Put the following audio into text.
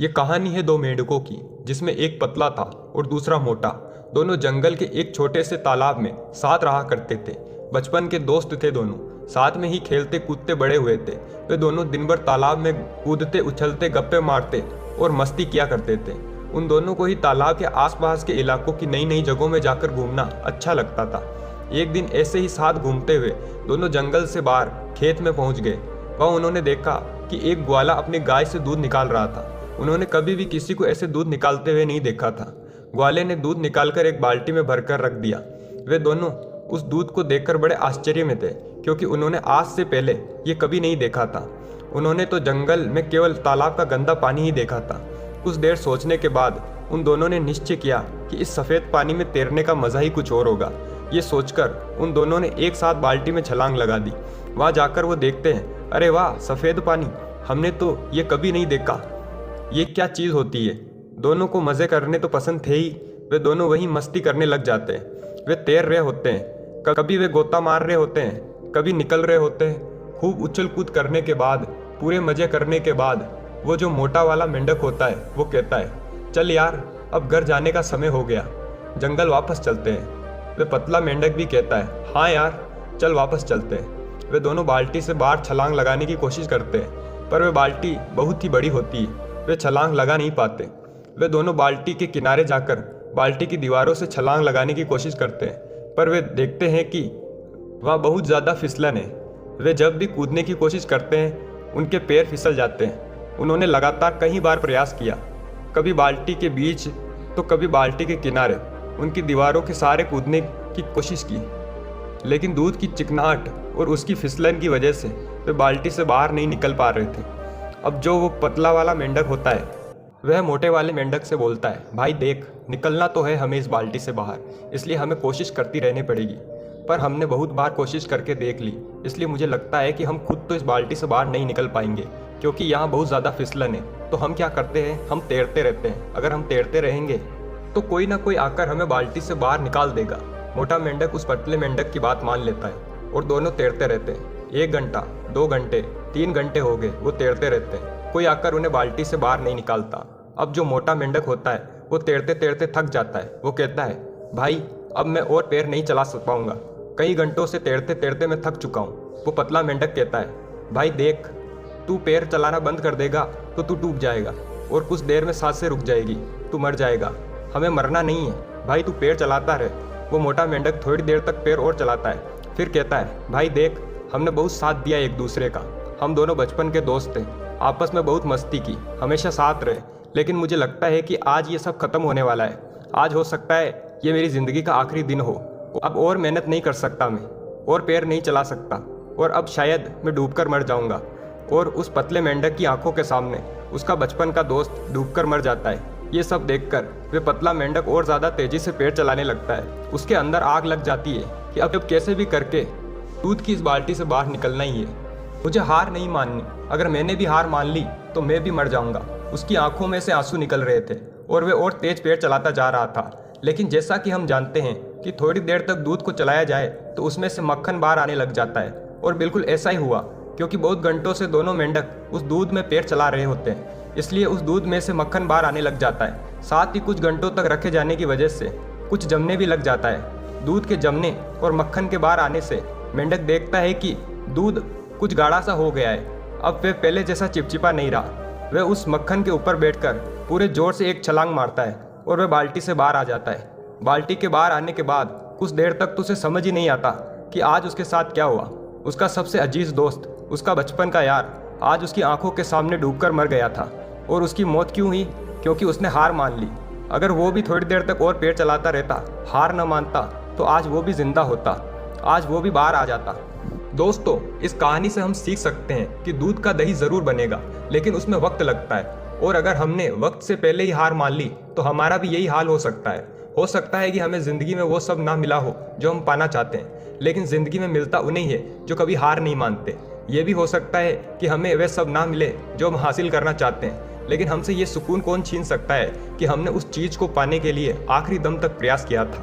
ये कहानी है दो मेंढकों की, जिसमें एक पतला था और दूसरा मोटा। दोनों जंगल के एक छोटे से तालाब में साथ रहा करते थे। बचपन के दोस्त थे दोनों, साथ में ही खेलते कूदते बड़े हुए थे। वे दोनों दिन भर तालाब में कूदते उछलते गप्पे मारते और मस्ती किया करते थे। उन दोनों को ही तालाब के आसपास के इलाकों की नई नई जगहों में जाकर घूमना अच्छा लगता था। एक दिन ऐसे ही साथ घूमते हुए दोनों जंगल से बाहर खेत में पहुंच गए। वहाँ उन्होंने देखा कि एक ग्वाला अपनी गाय से दूध निकाल रहा था। उन्होंने कभी भी किसी को ऐसे दूध निकालते हुए नहीं देखा था। ग्वाले ने दूध निकालकर एक बाल्टी में भरकर रख दिया। वे दोनों उस दूध को देखकर बड़े आश्चर्य में थे, क्योंकि उन्होंने आज से पहले ये कभी नहीं देखा था। उन्होंने तो जंगल में केवल तालाब का गंदा पानी ही देखा था। कुछ देर सोचने के बाद उन दोनों ने निश्चय किया कि इस सफ़ेद पानी में तैरने का मज़ा ही कुछ और होगा। ये सोचकर उन दोनों ने एक साथ बाल्टी में छलांग लगा दी। वहाँ जाकर वो देखते हैं, अरे वाह, सफ़ेद पानी, हमने तो ये कभी नहीं देखा। ये क्या चीज़ होती है। दोनों को मज़े करने तो पसंद थे ही। वे दोनों वहीं मस्ती करने लग जाते हैं। वे तैर रहे होते हैं, कभी वे गोता मार रहे होते हैं, कभी निकल रहे होते हैं। खूब उछल कूद करने के बाद, पूरे मज़े करने के बाद, वो जो मोटा वाला मेंढक होता है वो कहता है, चल यार, अब घर जाने का समय हो गया, जंगल वापस चलते हैं। वे पतला मेंढक भी कहता है, हाँ यार, चल वापस चलते हैं। वे दोनों बाल्टी से बाहर छलांग लगाने की कोशिश करते हैं, पर वे बाल्टी बहुत ही बड़ी होती है। वे छलांग लगा नहीं पाते। वे दोनों बाल्टी के किनारे जाकर बाल्टी की दीवारों से छलांग लगाने की कोशिश करते हैं, पर वे देखते हैं कि वह बहुत ज़्यादा फिसलन है। वे जब भी कूदने की कोशिश करते हैं, उनके पैर फिसल जाते हैं। उन्होंने लगातार कई बार प्रयास किया, कभी बाल्टी के बीच तो कभी बाल्टी के किनारे, उनकी दीवारों के सहारे कूदने की कोशिश की, लेकिन दूध की चिकनाहट और उसकी फिसलन की वजह से वे बाल्टी से बाहर नहीं निकल पा रहे थे। अब जो वो पतला वाला मेंढक होता है, वह मोटे वाले मेंढक से बोलता है, भाई देख, निकलना तो है हमें इस बाल्टी से बाहर, इसलिए हमें कोशिश करती रहनी पड़ेगी। पर हमने बहुत बार कोशिश करके देख ली, इसलिए मुझे लगता है कि हम खुद तो इस बाल्टी से बाहर नहीं निकल पाएंगे, क्योंकि यहाँ बहुत ज़्यादा फिसलन है। तो हम क्या करते हैं, हम तैरते रहते हैं। अगर हम तैरते रहेंगे तो कोई ना कोई आकर हमें बाल्टी से बाहर निकाल देगा। मोटा मेंढक उस पतले मेंढक की बात मान लेता है और दोनों तैरते रहते हैं। 1 घंटा, 2 घंटे, 3 घंटे हो गए, वो तैरते रहते हैं। कोई आकर उन्हें बाल्टी से बाहर नहीं निकालता। अब जो मोटा मेंढक होता है, वो तैरते तैरते थक जाता है। वो कहता है, भाई अब मैं और पैर नहीं चला पाऊंगा, कई घंटों से तैरते तैरते मैं थक चुका हूँ। वो पतला मेंढक कहता है, भाई देख, तू पैर चलाना बंद कर देगा तो तू डूब जाएगा और कुछ देर में सांसें रुक जाएगी, तू मर जाएगा। हमें मरना नहीं है, भाई तू पैर चलाता रहे। वो मोटा मेंढक थोड़ी देर तक पैर और चलाता है, फिर कहता है, भाई देख, हमने बहुत साथ दिया एक दूसरे का, हम दोनों बचपन के दोस्त थे, आपस में बहुत मस्ती की, हमेशा साथ रहे। लेकिन मुझे लगता है कि आज ये सब खत्म होने वाला है। आज हो सकता है ये मेरी ज़िंदगी का आखिरी दिन हो। अब और मेहनत नहीं कर सकता मैं, और पैर नहीं चला सकता, और अब शायद मैं डूबकर मर जाऊंगा। और उस पतले मेंढक की आंखों के सामने उसका बचपन का दोस्त डूबकर मर जाता है। ये सब देखकर वे पतला मेंढक और ज़्यादा तेज़ी से पैर चलाने लगता है। उसके अंदर आग लग जाती है कि अब कैसे भी करके दूध की इस बाल्टी से बाहर निकलना ही है। मुझे हार नहीं माननी, अगर मैंने भी हार मान ली तो मैं भी मर जाऊंगा। उसकी आंखों में से आंसू निकल रहे थे और वे और तेज पैर चलाता जा रहा था। लेकिन जैसा कि हम जानते हैं कि थोड़ी देर तक दूध को चलाया जाए तो उसमें से मक्खन बाहर आने लग जाता है, और बिल्कुल ऐसा ही हुआ, क्योंकि बहुत घंटों से दोनों मेंढक उस दूध में पैर चला रहे होते हैं, इसलिए उस दूध में से मक्खन बाहर आने लग जाता है। साथ ही कुछ घंटों तक रखे जाने की वजह से कुछ जमने भी लग जाता है। दूध के जमने और मक्खन के बाहर आने से मेंढक देखता है कि दूध कुछ गाढ़ा सा हो गया है। अब वह पहले जैसा चिपचिपा नहीं रहा। वह उस मक्खन के ऊपर बैठकर पूरे जोर से एक छलांग मारता है और वह बाल्टी से बाहर आ जाता है। बाल्टी के बाहर आने के बाद कुछ देर तक तो उसे समझ ही नहीं आता कि आज उसके साथ क्या हुआ। उसका सबसे अजीज दोस्त, उसका बचपन का यार, आज उसकी आंखों के सामने डूबकर मर गया था। और उसकी मौत क्यों हुई? क्योंकि उसने हार मान ली। अगर वो भी थोड़ी देर तक और पैर चलाता रहता, हार न मानता, तो आज वो भी जिंदा होता, आज वो भी बाहर आ जाता। दोस्तों, इस कहानी से हम सीख सकते हैं कि दूध का दही ज़रूर बनेगा, लेकिन उसमें वक्त लगता है। और अगर हमने वक्त से पहले ही हार मान ली तो हमारा भी यही हाल हो सकता है। हो सकता है कि हमें ज़िंदगी में वो सब ना मिला हो जो हम पाना चाहते हैं, लेकिन ज़िंदगी में मिलता उन्हें है जो कभी हार नहीं मानते। ये भी हो सकता है कि हमें वह सब ना मिले जो हम हासिल करना चाहते हैं, लेकिन हमसे ये सुकून कौन छीन सकता है कि हमने उस चीज़ को पाने के लिए आखिरी दम तक प्रयास किया था।